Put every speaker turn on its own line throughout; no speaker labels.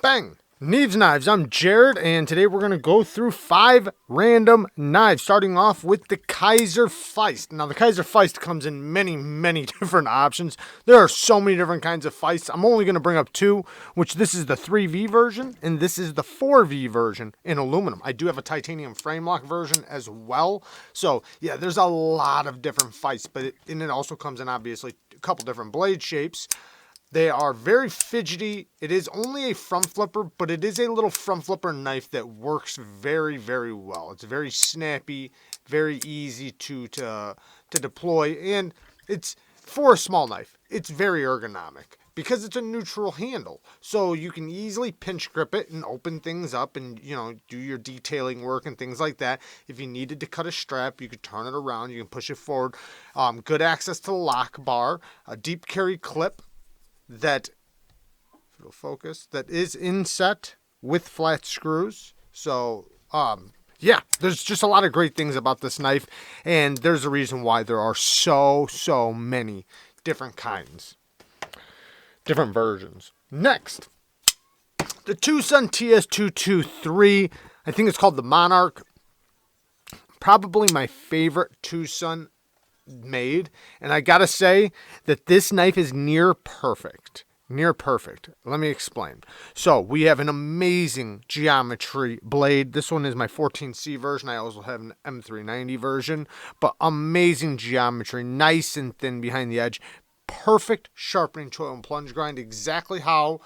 Bang! Neeves Knives, I'm Jared, and today we're going to go through 5 random knives, starting off with the Kizer Feist. Now, the Kizer Feist comes in many different options. There are so many different kinds of Feists. I'm only going to bring up 2, which this is the 3V version, and this is the 4V version in aluminum. I do have a titanium frame lock version as well. So, yeah, there's a lot of different Feists, but it also comes in, obviously, a couple different blade shapes. They are very fidgety. It is only a front flipper, but it is a little front flipper knife that works very well. It's very snappy, very easy to deploy, and it's for a small knife. It's very ergonomic because it's a neutral handle. So you can easily pinch grip it and open things up and, do your detailing work and things like that. If you needed to cut a strap, you could turn it around. You can push it forward. Good access to the lock bar, a deep carry clip that, if it'll focus, that is inset with flat screws. So, yeah, there's just a lot of great things about this knife, and there's a reason why there are so many different kinds, different versions. Next, the TWOSUN TS223. I think it's called the Monarch. Probably my favorite TWOSUN made, and I gotta say that this knife is near perfect. Let me explain. So we have an amazing geometry blade. This one is my 14C version. I also have an M390 version, but amazing geometry, nice and thin behind the edge, perfect sharpening choil and plunge grind, exactly how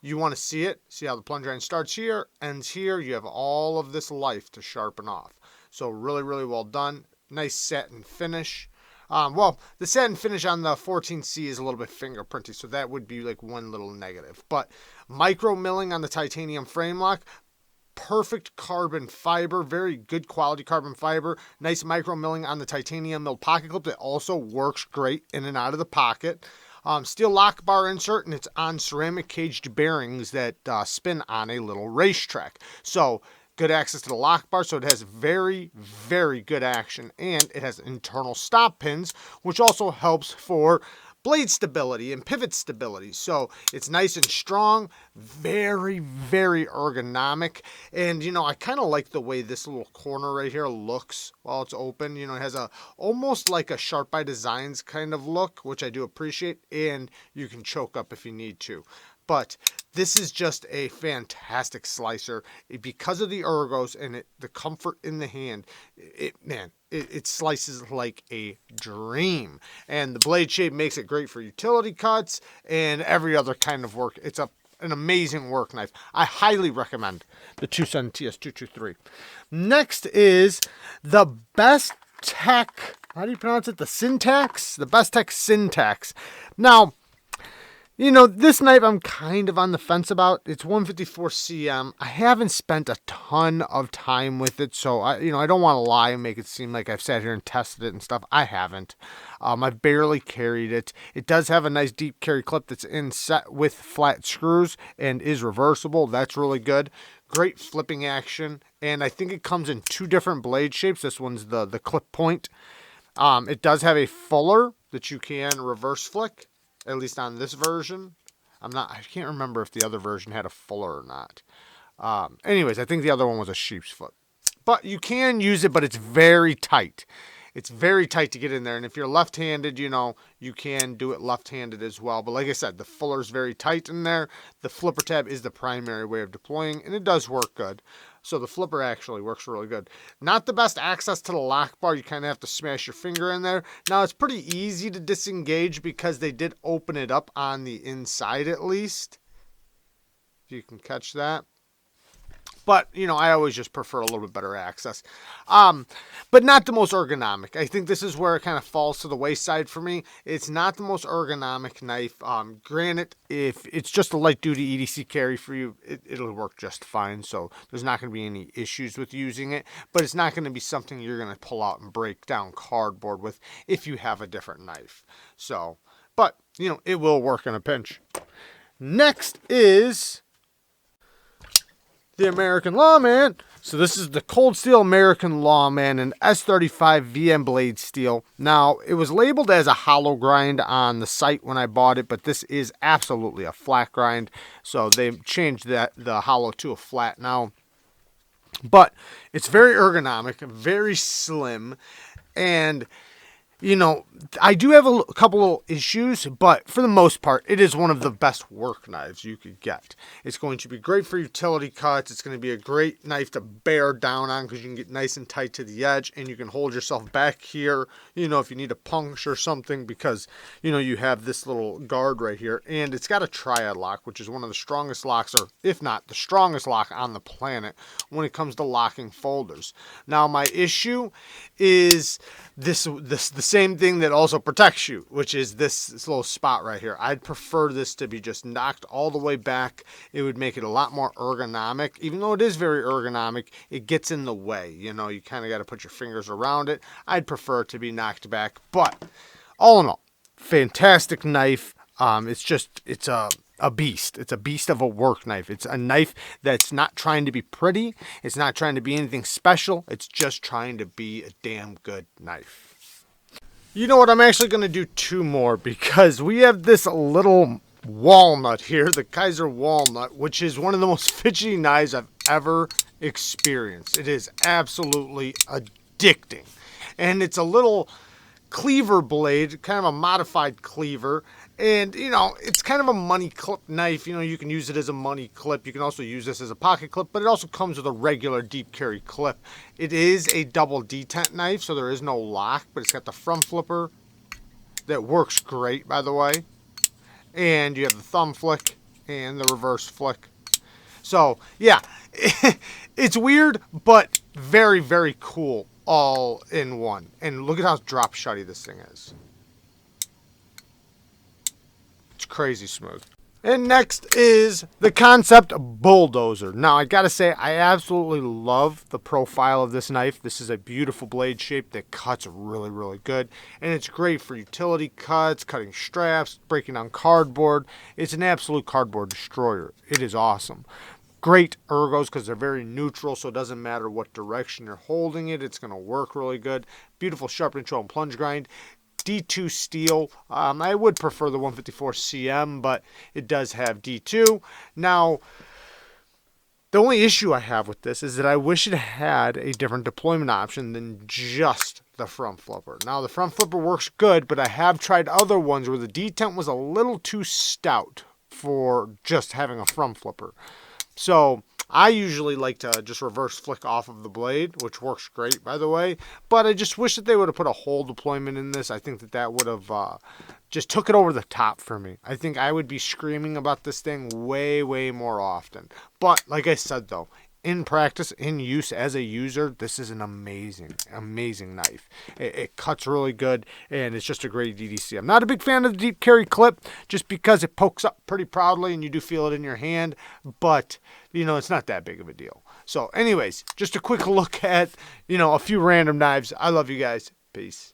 you want to see it. See how the plunge grind starts here, ends here. You have all of this life to sharpen off. So really well done. Nice satin finish. Well, the satin finish on the 14C is a little bit fingerprinty, so that would be like one little negative. But micro milling on the titanium frame lock, perfect carbon fiber, very good quality carbon fiber. Nice micro milling on the titanium milled pocket clip that also works great in and out of the pocket. Steel lock bar insert, and it's on ceramic caged bearings that spin on a little racetrack. So good access to the lock bar, so it has very good action, and it has internal stop pins, which also helps for blade stability and pivot stability. So it's nice and strong, very ergonomic, and I kind of like the way this little corner right here looks while it's open. It has a almost like a Sharp by Designs kind of look, which I do appreciate, and you can choke up if you need to. But this is just a fantastic slicer because of the ergos and the comfort in the hand. It slices like a dream. And the blade shape makes it great for utility cuts and every other kind of work. It's an amazing work knife. I highly recommend the TWOSUN TS223. Next is the Bestech, how do you pronounce it? The Syntax? The Bestech Syntax. Now, this knife I'm kind of on the fence about. It's 154 cm. I haven't spent a ton of time with it, so I don't want to lie and make it seem like I've sat here and tested it and stuff. I haven't. I've barely carried it. It does have a nice deep carry clip that's inset with flat screws and is reversible. That's really good. Great flipping action, and I think it comes in 2 different blade shapes. This one's the clip point. It does have a fuller that you can reverse flick. At least on this version. I can't remember if the other version had a fuller or not. Anyways, I think the other one was a sheep's foot. But you can use it, but it's very tight. It's very tight to get in there. And if you're left-handed, you can do it left-handed as well. But like I said, the fuller's very tight in there. The flipper tab is the primary way of deploying, and it does work good. So the flipper actually works really good. Not the best access to the lock bar. You kind of have to smash your finger in there. Now, it's pretty easy to disengage because they did open it up on the inside at least. If you can catch that. But, I always just prefer a little bit better access. But not the most ergonomic. I think this is where it kind of falls to the wayside for me. It's not the most ergonomic knife. Granted, if it's just a light-duty EDC carry for you, it'll work just fine. So there's not going to be any issues with using it. But it's not going to be something you're going to pull out and break down cardboard with if you have a different knife. So, but, it will work in a pinch. Next is the American Lawman So this is the Cold Steel American Lawman and S35 VM blade steel. Now, it was labeled as a hollow grind on the site when I bought it, but this is absolutely a flat grind. So they changed the hollow to a flat now. But it's very ergonomic, very slim, and you know, I do have a couple little issues, but for the most part, it is one of the best work knives you could get. It's going to be great for utility cuts. It's going to be a great knife to bear down on because you can get nice and tight to the edge, and you can hold yourself back here, you know, if you need to puncture something because, you know, you have this little guard right here, and it's got a triad lock, which is one of the strongest locks, or if not the strongest lock on the planet when it comes to locking folders. Now, my issue is the same thing that also protects you, which is this little spot right here. I'd prefer this to be just knocked all the way back. It would make it a lot more ergonomic. Even though it is very ergonomic, it gets in the way. You know, you kind of got to put your fingers around it. I'd prefer it to be knocked back. But all in all, fantastic knife. It's a beast. It's a beast of a work knife. It's a knife that's not trying to be pretty. It's not trying to be anything special. It's just trying to be a damn good knife. You know what? I'm actually going to do two more because we have this little walnut here, the Kizer Walnut, which is one of the most fidgety knives I've ever experienced. It is absolutely addicting. And it's a little cleaver blade, kind of a modified cleaver. And, you know, it's kind of a money clip knife. You know, you can use it as a money clip. You can also use this as a pocket clip, but it also comes with a regular deep carry clip. It is a double detent knife, so there is no lock, but it's got the front flipper that works great, by the way. And you have the thumb flick and the reverse flick. So, yeah, it's weird, but very, very cool all in one. And look at how drop shutty this thing is. Crazy smooth. And next is the KANSEPT Bulldozer. Now, I gotta say, I absolutely love the profile of this knife. This is a beautiful blade shape that cuts really, really good. And it's great for utility cuts, cutting straps, breaking down cardboard. It's an absolute cardboard destroyer. It is awesome. Great ergos because they're very neutral, so it doesn't matter what direction you're holding it. It's going to work really good. Beautiful sharp control and plunge grind. D2 steel. I would prefer the 154 CM, but it does have D2. Now, the only issue I have with this is that I wish it had a different deployment option than just the front flipper. Now, the front flipper works good, but I have tried other ones where the detent was a little too stout for just having a front flipper. So I usually like to just reverse flick off of the blade, which works great, by the way. But I just wish that they would have put a hole deployment in this. I think that that would have just took it over the top for me. I think I would be screaming about this thing way, way more often. But like I said, though, in practice, in use as a user, this is an amazing, amazing knife. It cuts really good, and it's just a great EDC. I'm not a big fan of the deep carry clip just because it pokes up pretty proudly and you do feel it in your hand, but, you know, it's not that big of a deal. So anyways, just a quick look at, you know, a few random knives. I love you guys. Peace.